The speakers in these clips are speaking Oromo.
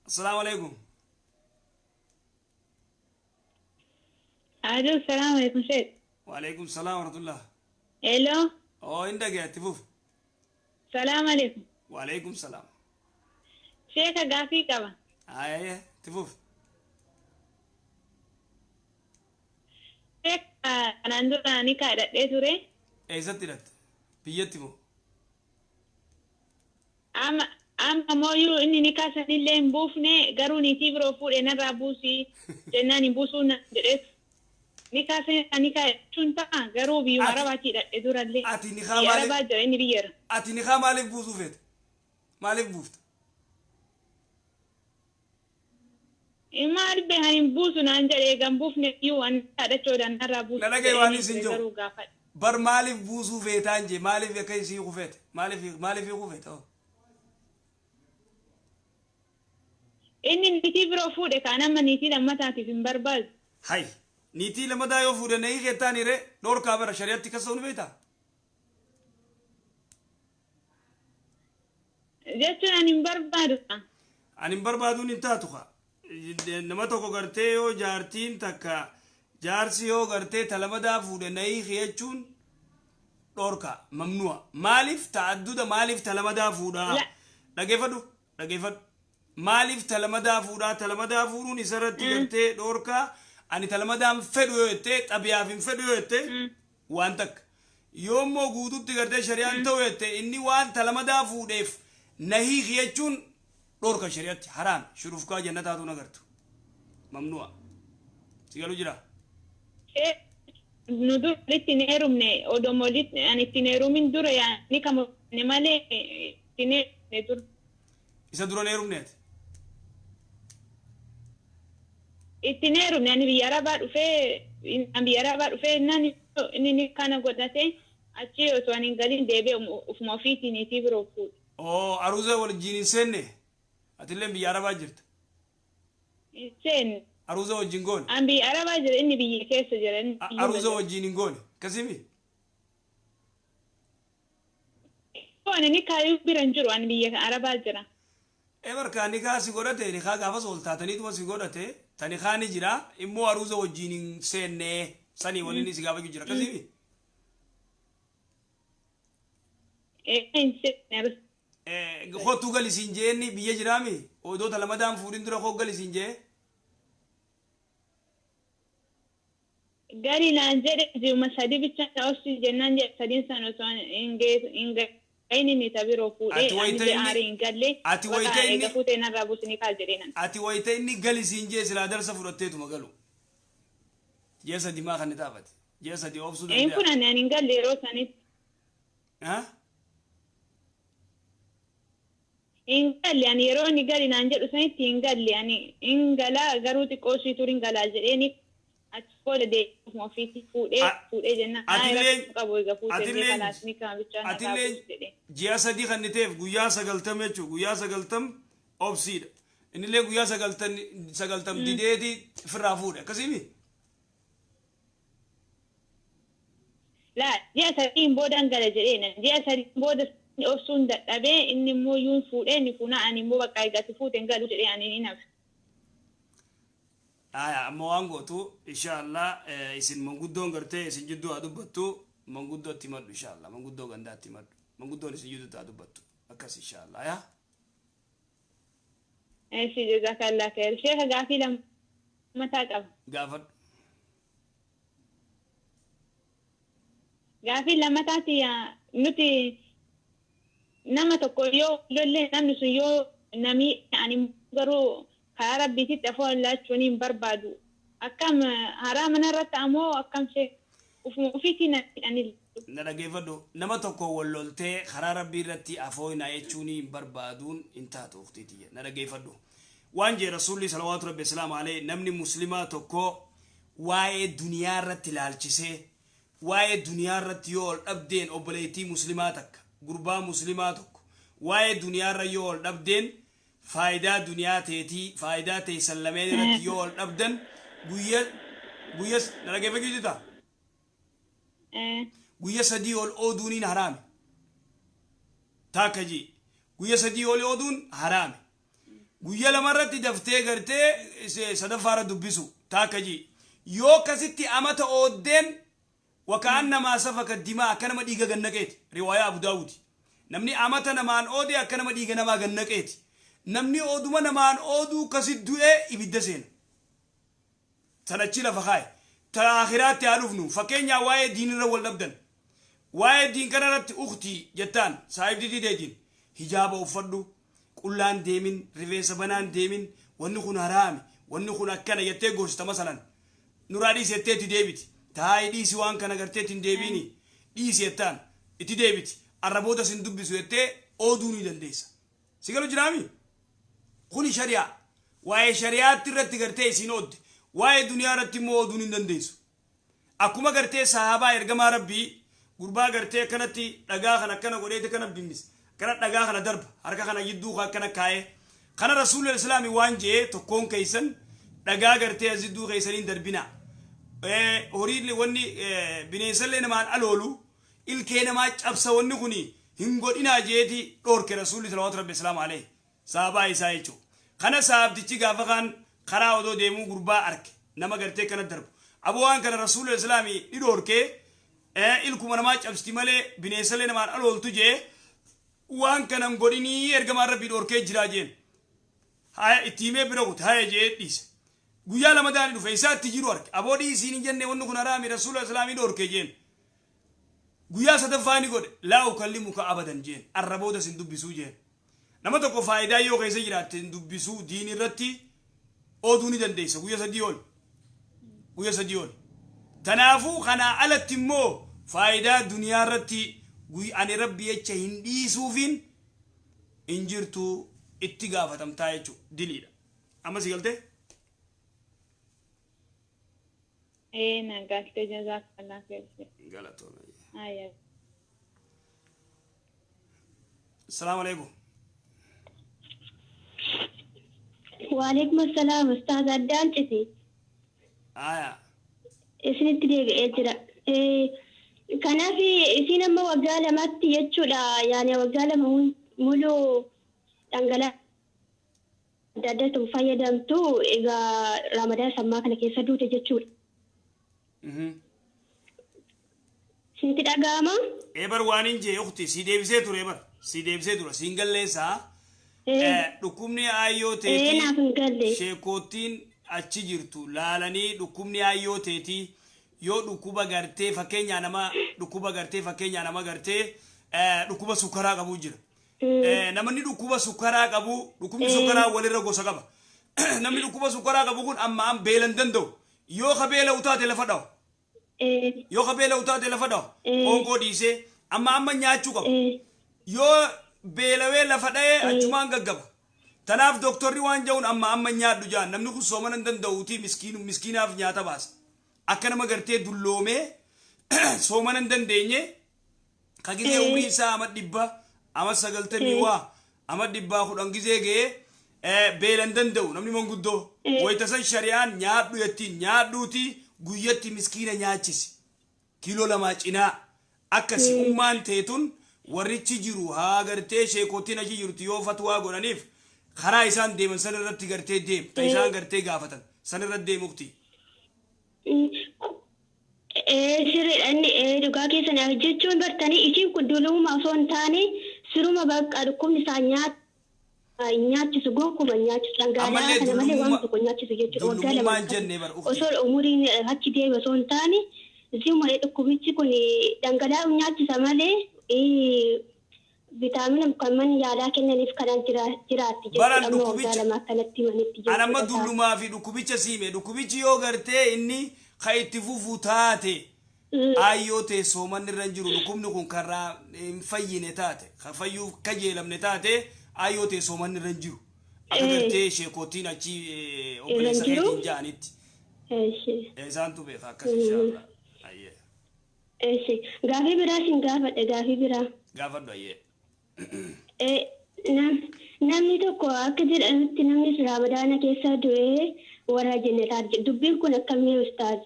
السلام عليكم. الو السلام عليكم شيخ. وعليكم السلام ورحمة الله. الو عندك يا تفوف. السلام عليكم وعليكم السلام. شيخ قافي كبا هاي تفوف. شيخ انا عندنا نيكا دقيت توري سترت بيتمو. اما اما مويو اني نيكا سنين لين بوفني قروني تيبرو فود انا رابوسي جناني بوسونا دقيت نيكا سنين نيكا شنطا قرو بيو مراباتي دقيت تورا لي أتي نخا بي مالك. أربعة جريني بيير أتي نخا مالك بوزو فيت. مالك بوفت. إما أربع هني بوسو نانجري جنب بوفني يو أنا دقيت أنا رابوسي لا كي واني جريني سنجو. قرو قافت بر مالك بوزو فيتانجي مالك في كي سي غفت مالك في غفت إني نتيبرو فود كأنا ما نتي لما تاتي في برباز هاي نيتي لما دا يوفو ده نيجي تاني ري دور كابر شريعة تكسون بيتا. جاتو أنا برباز Ani barbaadun hin taatu kaa nama tokko gartee yoo jaartiin takka jaarsi yoo gartee talamadaa fuudhe nayii jechuun dhorka mamnu'a maaliif ta'adduda maaliif talamadaa fuudhaa لا dhageeffadhu maaliif talamadaa fuudhaa talamadaa fuudhuun isarratti gartee dhorka ani talamadaan fedhu yoo jettee xabiyaaf hin fedhu yoo jettee waan takka yoommoo guututti gartee shari'aan ta'u jettee inni waan talamadaa fuudheef nahii jechuun دورك شريعتي حرام شروف كا جنتاتو نغرتو ممنوع سيقالو جرا ندور لتنيرو من أودوموليت يعني تنيرو من دور يعني كم نمالي تنير ندور إسا دوران إيروم نيت التنيرو يعني بيارا بعد في بيارا بعد في ناني إني كان قدرتي أشيء وسواني قالين دبي وفما في تني تبرو فود أروزة ولا جيني سنة أتلم بيارا باجرت سن أروزة وجينغون أم بيارا بعد إني بيكيس جرن أروزة وجينغون كسيمي أنا نكايو بيرنجرو أنا بيارا بعد إمر كان نكا سيقولته نكا غافا سولتا تاني تو سيقولته تاني خاني جرا إمو أروزة وجينغ سنة سني وليني سيقافا جرا كسيمي إيه خوتو غالي سينجيني بيا جرامي ودو تلمدام فورين درا خو غالي سينجي gari na jere je masadi bicha osi jenan je sadin sano so inge aini ni tabiro fude ande are ingalle ati waita inni ga fute na rabu sini ka jere nan ati waita inni gali sinje sila darsa fudotteetu magalu jeesa dimaa kan taafate jeesa di obsu in kuna nan ingalle ro sanit ha ingalle yani ro ni gari na jedu sanit ingalle yani ingala garuti kosi turingala jere ni أتقول ده ما في تفوده فوده جنة أتلين جياسة دي خنتيف غياسة قلتم يجو غياسة قلتم أبصير إن اللي غياسة قلتم دي فرافوده كسيمي لا جياسة دين بودان قال جرينا جياسة دين بود أصلا ده أبي إني مو يون فوده نفونا أني مو بقى قاتفوده قالوا جري يعني نفس موانغو تو إن شاء الله إسن منقدون قرتي إسن جدو أدوبتو منقدو تيمد إن شاء الله منقدو غندا تيمد منقدو إسن جدو أدوبتو أكاس إن شاء الله يا إيش جزاك الله خير شيخ قافي لم متى قافل قافي لما تاتي نتي نما تقوليو لولي نمسو يو نمي يعني مقرو خارب بيتي تفول لا تونين بربادو أكم حرام نرت أمو أكم شيء وفيتنا يعني نرى كيفدو نما تكو ولولتي خرار بيرتي أفوينا يتشوني بربادون انتهت أختي نرى كيفدو وانجي رسولي صلوات ربي السلام عليه نمني مسلمات تكو واي دنيا رتي لالشيسي واي دنيا رتي يول أبدين أبليتي مسلماتك قربا مسلماتك واي دنيا ريول أبدين فايدة دنيا تيتي فايدة تيسلمين رتيول أبدا بويس نرى كيف جدتا بويس ديول أودونين حرام تاكجي بويس ديول أودون حرام guyya lamarratti daftee gartee sadaffaara dubbisu taakaji yoo kasitti amata oddeen وكأنما سفك الدماء كنما ديغا غنقيت رواية أبو داود نمني أمتا نمان أودي كنما ديغا نما غنقيت نمني أودما نمان أودو كسيد دوئي إبدسين تنجيلا فخاي تآخرات تعرفنو فكين واي دين رول نبدن واي دين كانت أختي جتان صاحب دي دين حجاب وفردو كلان ديمين رفيس بنان ديمين ونخون حرامي ونخون أكنا يتغوشت مثلا نرادي ستيتي ديبت تاي دي سوان كان غرتين ديبيني دي سيتان اتي ديبت الربوده سندب سويته اودوني دنديس سيغلو جرامي خوني شريعه واي شريعه ترت غرتي سينود واي دنيا رت مو اودوني دنديس اكوما غرتي صحابه يرغما ربي غربا غرتي كنتي دغا خنا كنا غوديت كنا بيمس كنا دغا خنا درب هركا خنا يدو كنا كاي كنا رسول الاسلام وانجي تكون كيسن دغا غرتي يزدو كيسن دربنا أريد لي وني بنيسل نمان ألولو الكينا ما أبصا وني كوني هنقول إنا جيتي دور كرسول صلى الله عليه وسلم عليه صحابة إسايتشو خنا صحاب تيجي غافقان خرا ودو ديمو غربا أرك نما غرتي كنا درب أبوان كان رسول الإسلامي يدور كي إلكم أنا ما أبستمالي بنيسل نمان ألول تجي وان كان نقوليني يرجع مرة بيدور كي جراجين هاي التيمة بروت هاي جيت ديس guyyaa lama daani dhufe isaatti jiru arke aboodii isiin jenne wanni kun haraami rasuula islaamii dhorke jeen guyyaa sadaffaani godhe laa ukallimuka abadan jeen arrabooda sin dubbisuu jeen nama tokko faayidaa yoo keessa jiraatte hin dubbisuu diin irratti ooduu ni dandeessa guyyaa sadii ol tanaafuu kanaa alatti immoo faayidaa duniyaa irratti ani rabbi jecha hin dhiisuufin hin jirtu itti gaafatamtaa jechuudha diliidha amma si galtee قالت جزاك الله خير. قالت أيه. السلام عليكم. وعليكم السلام أستاذ عدان تي. إسني تري إجرا. كان في إسنا ما وقال ما تيجوا يعني وقال مولو أنجلا دادتو فايدمتو إذا رمضان سما كان كيسدو تجتشوا. سنتي دعامة؟ إبر وانين جي أختي سيدي بسيطور إبر سيدي بسيطور سينجل ليسا دكومني آيو تيتي شيكوتين أتشجرتو لالاني دكومني آيو تيتي يو دكوبا غرتي فكينيا نما دكوبا غرتي فكينيا نما غرتي دكوبا سكرا قبو جر نمني دكوبا سكرا قبو دكومني سكرا ولي رغو سقبا نمني دكوبا سكرا قبو كون أما أم بيلندندو يو خبيلة وتاتي لفدو yoo qabeela utaate lafa dhaw onqoo dhiisee amma nyaachuu qaba yoo beelawee lafa dha'ee achumaan gaggaba tanaaf doktorri waan ja'uun amma nyaadhu jaan namni kun soomana hin danda'uuti miskiinaaf nyaata baasa akka nama gartee dulloomee soomana hin dandeenye kagizee umrii isaa ama 100 ama 90 waa ama 110 gizee ga'ee beela hin danda'u namni manguddoo wayitasan shari'aan nyaadhu yettiin nyaadhuuti guyyatti miskiina nyaachisi kilo lama cinaa akkasi ummaan teetun warrichi jiru haa gartee sheekootiin achi jirtu yoo fatwaa godhaniif karaa isaan deeman san irratti gartee deem ta isaan gartee gaafatan san irratti deemukti sirriidhaan dhugaa keessan jechuun bartanii isiin kun duluma osoo hin taane siruma bakka dhukkubni isaa nyaachisu gonkuuma nyaachisu dhangala'aa kana malee waan tokko nyaachisu jechuudha waggaa lama osoo umuriin achi deebi'e osoo hin taane siruma dhukkubichi kun dhangala'aa nyaachisa malee vitaamina kan man yaadaa kennaniif kanaan jiraatti jechuudha waggaa lama akkanatti manitti jechuudha anamma dullumaa fi dhukkubicha siime dhukkubichi yoo gartee inni ka itti fufuu taate ayyoo ta'e soomanni irra jiru dhukkubni kun karaa hin fayyine taate ka fayyuuf kajeelamne taate ayyoo ta'e soomanni irra jiru akka gartee sheekootiin achi obboleessa keetiin ja'anitti isaantu beeka akkas inshaAllah gaafii biraa sin gaafadhe gaafii biraa gaafadhu ayyee namni tokko akka jedhanutti namni ramadaana keessa du'ee warra jannataa dubbiin kun akkamii ustaaz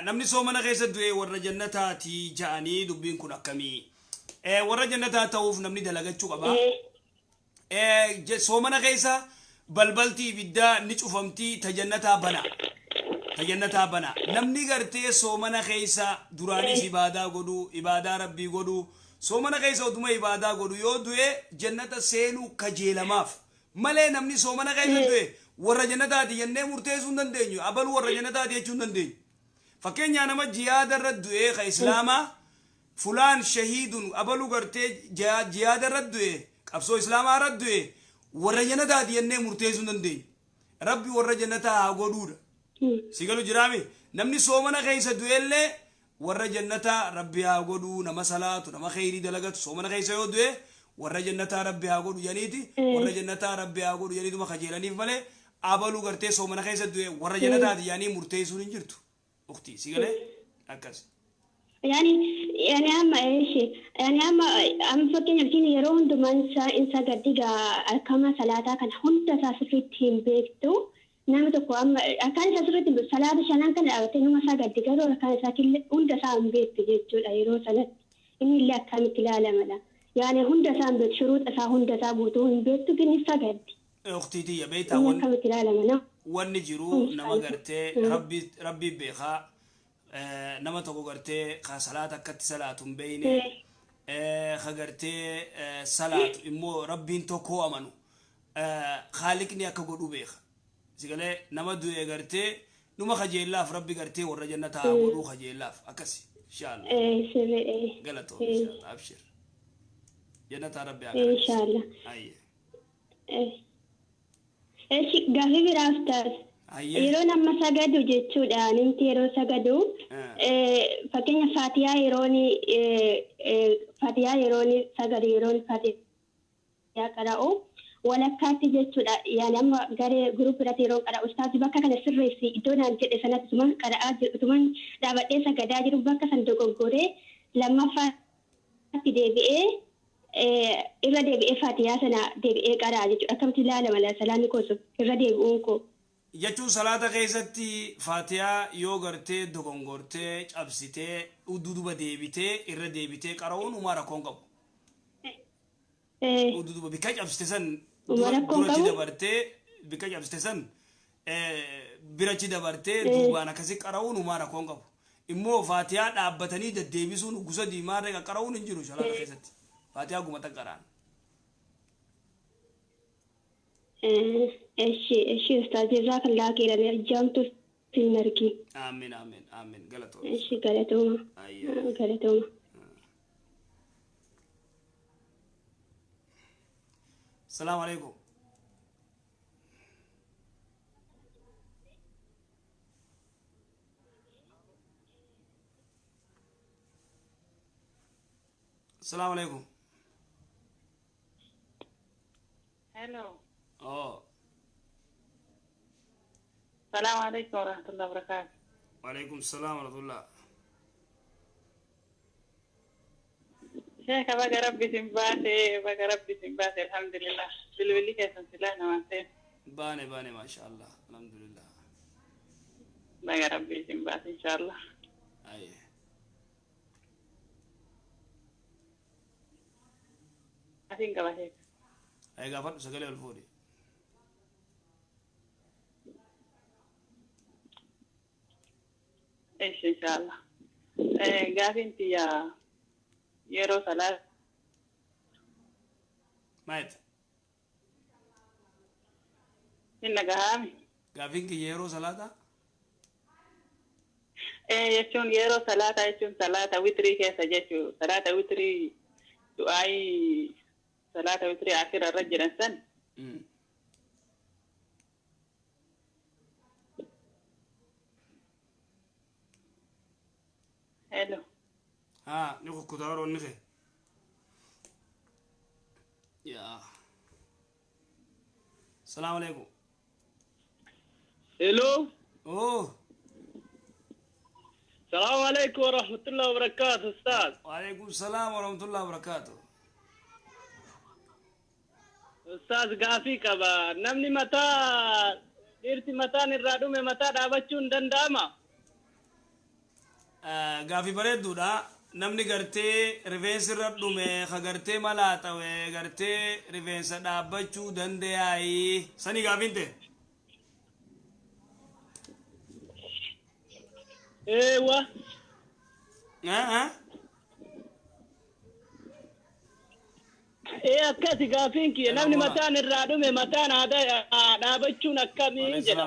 namni soomana keessa du'ee warra jannataati ja'anii dubbiin kun akkamii warra jannataa ta'uuf namni dalagachuu qaba soomana keessa balbaltii ibiddaa ni cufamtii tajannataa bana tajannataa bana namni gartee soomana keessa duraanis ibaadaa godhu ibaadaa rabbii godhu soomana keessa utuma ibaadaa godhu yoo du'e jannata seenuu kajeelamaaf malee namni soomana keessa du'e warra jannataati jennee murteessuu hin dandeenyu abaluu warra jannataati jechuu hin dandeenyu fakkeenyaa nama jihaada irra du'e ka islaamaa fulaan shahiidun abaluu gartee jihaada irra du'e qabsoo islaamaa irra du'e warra jannataati jennee murteessuu hin dandeenyu rabbi warra jannataa haa godhuudha sigalu jiraame namni soomana keessa du'ellee warra jannataa rabbi haa godhu nama salaatu nama khayrii dalagatu soomana keessa yoo du'e warra jannataa rabbi haa godhu janiiti warra jannataa rabbi haa godhu janiituma kajeelaniif malee abaluu gartee soomana keessa du'e warra jannataati janii murteessuun hin jirtu ukti sigalee akkas يعني أما إيش يعني أما فكين يمكن يرون دمان إنسا قديجا كما صلاة كان هند سافرتين بيكتو نعم تقول أما كان سافرتين بالصلاة شانان كان أعطينه مسا قديجا ولا كان ساكن هند سام بيت بيجتو أيرو صلاة إني لا كان كلا ملا يعني هند سام بيت شروط أسا هند سام بوتون بيكتو كني ساقد أختي دي بيتا ونجرو نمغرتي ربي بيخا nama tokko gartee ka salaata akkatti salaatun beeyne ka gartee salaatu immoo rabbiin tokko amanu khaliqni akka godhu beeka sigalee nama du'e gartee numa kajeellaaf rabbi gartee warra jannataa godhu kajeellaaf akkasi inshallah galato inshallah abshir jannataa rabbi akka inshallah ayye gaafi biraaftaas yeroo nama sagadu jechuudha namti yeroo sagadu fakkeenya faatiyaa yerooni sagadu yerooni faatiyaa qara'u walakkaatti jechuudha yaani amma garee guruup irratti yeroo qara'u ustaazi bakka kana sirreessi iddoo naan jedhe sanatti tuman qara'aa tuman dhaabadhee sagadaa jiru bakka san dogoggoree lammaffaatti deebi'ee irra deebi'ee faatiyaa sana deebi'ee qara'aa jechuudha akkamitti ilaalama salaanni koosu irra deebi'uun koo jechuun salaata keessatti faatiyaa yoo gartee dogongortee cabsitee ududuba deebitee irra deebitee qara'uun umaa rakkoon qabu ududuba bika cabsite san durachi dabartee bika cabsite san birachi dabartee duubaan akkasi qara'uun umaa rakkoon qabu immoo faatiyaa dhaabbatanii deddeebisuun gusa diimaarree qara'uun hin jiru salaata keessatti faatiyaa gumata qara'an ايش استاذ جزاك الله خيرا جامتو في المركي امين امين امين غلطو ايش غلطوما غلطوما السلام عليكم السلام عليكم هلو السلام عليكم ورحمة الله وبركاته. وعليكم السلام ورحمة الله. شيخ بقى ربي سنباتي الحمد لله. بالولي كيسن سلانا وانتين. باني ما شاء الله الحمد لله. بقى ربي سنباتي إن شاء الله. أيه. أتين كباهيك. أي قافت سقلي الفوري. إيش إن شاء الله. قافين يا يرو صلاة. مايت. إنك هامي. قافين كي يرو صلاة؟ يشون يرو صلاة يشون صلاة وتري كيسا جيشو صلاة وتري دعاي صلاة وتري آخر الرجل إنسان. هلو نيكو كتارو نيكي يا السلام عليكم هلو السلام عليكم ورحمة الله وبركاته أستاذ. وعليكم السلام ورحمة الله وبركاته أستاذ قافي كبا نمني متى ديرتي متى نرادو متى دابتشون دنداما قافي بريدو دا namni gartee rifeensi irra dhume ka gartee malaaxawe gartee rifeensa dhaabbachuu danda'aayi sani gaafinte eewa akkasi gaafiin kiyya namni mataan irraa dhume mataan dhaabachuun akkamii jedha